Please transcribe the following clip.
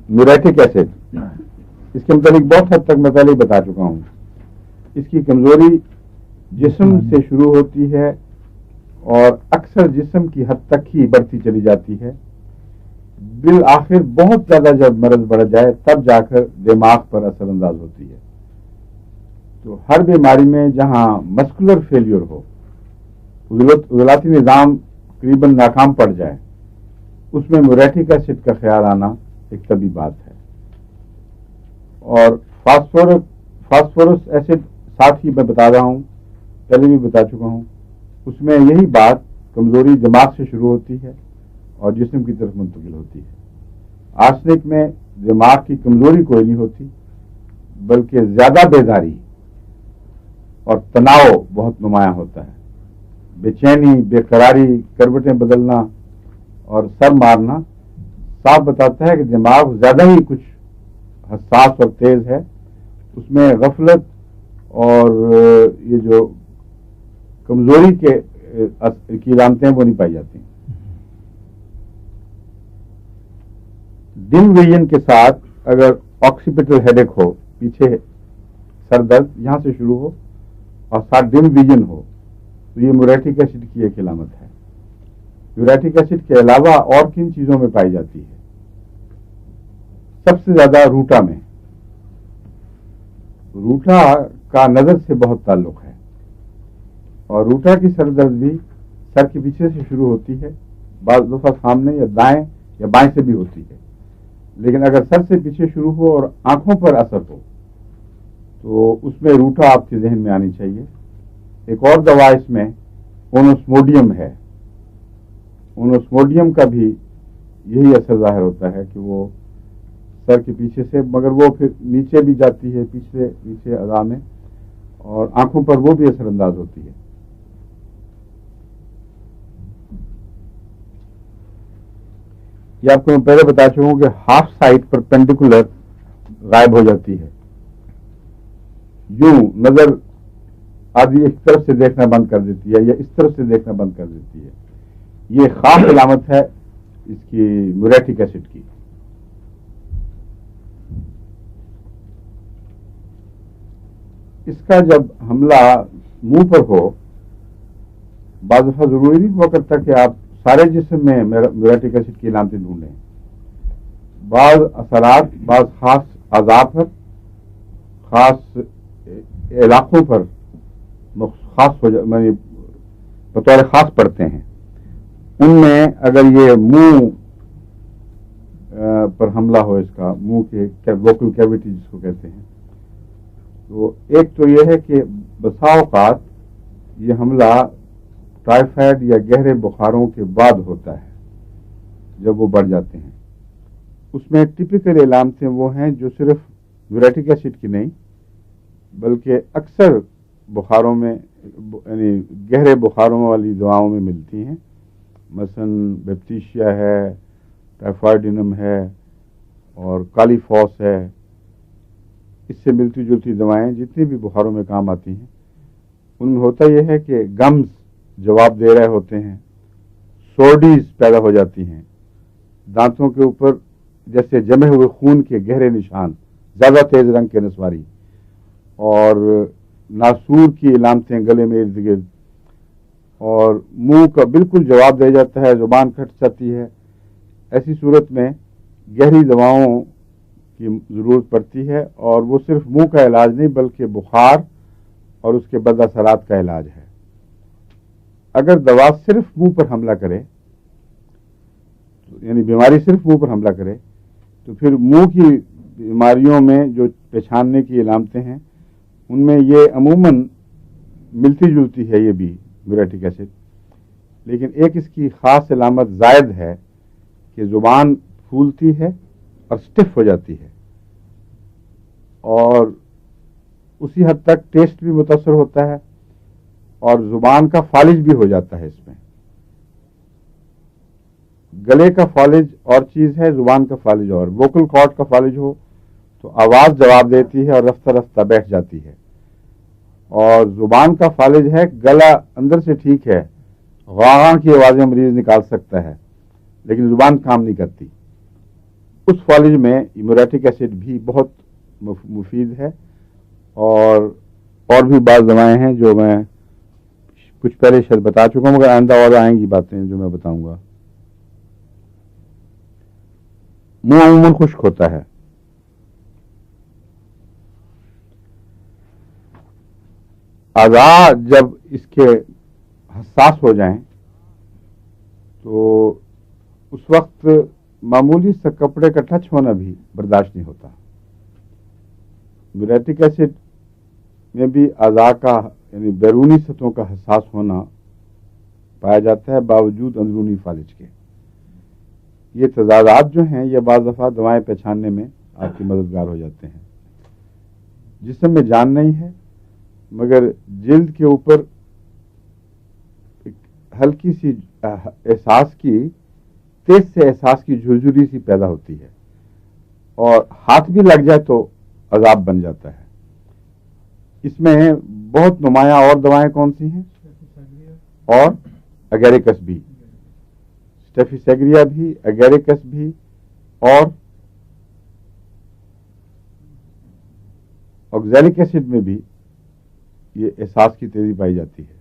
Muriatic acid, اس کے متعلق بہت حد تک میں پہلے ہی بتا چکا ہوں. اس کی کمزوری جسم سے شروع ہوتی ہے اور اکثر جسم کی حد تک ہی بڑھتی چلی جاتی ہے. بالآخر بہت زیادہ جب مرض بڑھ جائے تب جا کر دماغ پر اثر انداز ہوتی ہے. تو ہر بیماری میں جہاں مسکولر فیلیور ہو، عضلاتی نظام تقریباً ناکام پڑ جائے، اس میں میوریٹک ایسڈ کا خیال آنا ایک طبی بات ہے. اور فاسفورس ایسڈ ساتھ ہی میں بتا رہا ہوں، پہلے بھی بتا چکا ہوں، اس میں یہی بات کمزوری دماغ سے شروع ہوتی ہے اور جسم کی طرف منتقل ہوتی ہے. آرسنک میں دماغ کی کمزوری کوئی نہیں ہوتی، بلکہ زیادہ بیداری اور تناؤ بہت نمایاں ہوتا ہے. بے چینی، بے قراری، کروٹیں بدلنا اور سر مارنا صاف بتاتا ہے کہ دماغ زیادہ ہی کچھ حساس اور تیز ہے. اس میں غفلت اور یہ جو کمزوری کی علامتیں وہ نہیں پائی جاتی. ڈم ویژن کے ساتھ اگر آکسیپیٹل ہیڈیک ہو، پیچھے سر درد یہاں سے شروع ہو اور ساتھ ڈم ویژن ہو، تو یہ میوریٹک ایسڈ کی ایک علامت ہے. میوریٹک ایسڈ کے علاوہ اور کن چیزوں میں پائی جاتی ہے؟ سب سے زیادہ روٹا میں. روٹا کا نظر سے بہت تعلق ہے اور روٹا کی سر درد بھی سر کے پیچھے سے شروع ہوتی ہے، بعض دفعہ سامنے یا دائیں یا بائیں سے بھی ہوتی ہے. لیکن اگر سر سے پیچھے شروع ہو اور آنکھوں پر اثر ہو تو اس میں روٹا آپ کے ذہن میں آنی چاہیے. ایک اور دوا اس میں اونوسموڈیم ہے. اونوسموڈیم کا بھی یہی اثر ظاہر ہوتا ہے کہ وہ سر کے پیچھے سے، مگر وہ پھر نیچے بھی جاتی ہے پیچھے اعضاء میں، اور آنکھوں پر وہ بھی اثر انداز ہوتی ہے. یہ آپ کو میں پہلے بتا چکا ہوں کہ ہاف سائڈ پر پینڈیکولر غائب ہو جاتی ہے. یوں نظر آدھی ایک طرف سے دیکھنا بند کر دیتی ہے یا اس طرف سے دیکھنا بند کر دیتی ہے. یہ خاص علامت ہے اس کی میوریٹک ایسڈ کی. اس کا جب حملہ منہ پر ہو، بعض دفعہ ضروری نہیں ہوا کرتا کہ آپ سارے جسم میں میوریٹک ایسڈ کی علامتیں ڈھونڈیں. بعض اثرات بعض خاص اعضاء پر، خاص علاقوں پر خاص بطور خاص پڑتے ہیں. ان میں اگر یہ منہ پر حملہ ہو، اس کا منہ کے ووکل کیویٹی جس کو کہتے ہیں، تو ایک تو یہ ہے کہ بسا اوقات یہ حملہ ٹائیفائڈ یا گہرے بخاروں کے بعد ہوتا ہے جب وہ بڑھ جاتے ہیں. اس میں ٹپیکل علامتیں وہ ہیں جو صرف میوریٹک ایسڈ کی نہیں بلکہ اکثر بخاروں میں، یعنی گہرے بخاروں والی دواؤں میں ملتی ہیں. مثلا بیپتیشیا ہے، ٹائیفائڈینم ہے اور کالی فوس ہے. اس سے ملتی جلتی دوائیں جتنی بھی بخاروں میں کام آتی ہیں، ان میں ہوتا یہ ہے کہ گمز جواب دے رہے ہوتے ہیں، سورڈیز پیدا ہو جاتی ہیں، دانتوں کے اوپر جیسے جمے ہوئے خون کے گہرے نشان، زیادہ تیز رنگ کے نسواری، اور ناسور کی علامتیں گلے میں ارد گرد، اور منہ کا بالکل جواب دے جاتا ہے، زبان کھٹ جاتی ہے. ایسی صورت میں گہری دواؤں کی ضرورت پڑتی ہے، اور وہ صرف منہ کا علاج نہیں بلکہ بخار اور اس کے بد اثرات کا علاج ہے. اگر دوا صرف منہ پر حملہ کرے، یعنی بیماری صرف منہ پر حملہ کرے، تو پھر منہ کی بیماریوں میں جو پہچاننے کی علامتیں ہیں ان میں یہ عموماً ملتی جلتی ہے، یہ بھی میوریٹک ایسڈ. لیکن ایک اس کی خاص علامت زائد ہے کہ زبان پھولتی ہے اور سٹف ہو جاتی ہے، اور اسی حد تک ٹیسٹ بھی متاثر ہوتا ہے اور زبان کا فالج بھی ہو جاتا ہے. اس میں گلے کا فالج اور چیز ہے، زبان کا فالج اور. ووکل کارڈ کا فالج ہو تو آواز جواب دیتی ہے اور رفتہ رفتہ بیٹھ جاتی ہے، اور زبان کا فالج ہے، گلا اندر سے ٹھیک ہے، غاں کی آوازیں مریض نکال سکتا ہے لیکن زبان کام نہیں کرتی. اس فالج میں ایموریٹک ایسڈ بھی بہت مفید ہے، اور بھی بعض دوائیں ہیں جو میں کچھ پہلے شاید بتا چکا ہوں، مگر آئندہ اور آئیں گی باتیں جو میں بتاؤں گا۔ منہ عموماً خشک ہوتا ہے، اعضاء جب اس کے حساس ہو جائیں تو اس وقت معمولی سا کپڑے کا ٹچ ہونا بھی برداشت نہیں ہوتا۔ میوریٹک ایسڈ میں بھی اعضاء کا یعنی بیرونی سطحوں کا حساس ہونا پایا جاتا ہے باوجود اندرونی فالج کے۔ یہ تضادات جو ہیں یہ بعض دفعہ دوائیں پہچاننے میں آپ کی مددگار ہو جاتے ہیں۔ جسم میں جان نہیں ہے مگر جلد کے اوپر ایک ہلکی سی تیز سے احساس کی جھرجھری سی پیدا ہوتی ہے، اور ہاتھ بھی لگ جائے تو عذاب بن جاتا ہے۔ اس میں بہت نمایاں اور دوائیں کون سی ہیں؟ اور اگیریکس بھی، اسٹیفیسیگریا بھی، اگیریکس بھی، اور آکزیلک ایسڈ میں بھی یہ احساس کی تیزی پائی جاتی ہے۔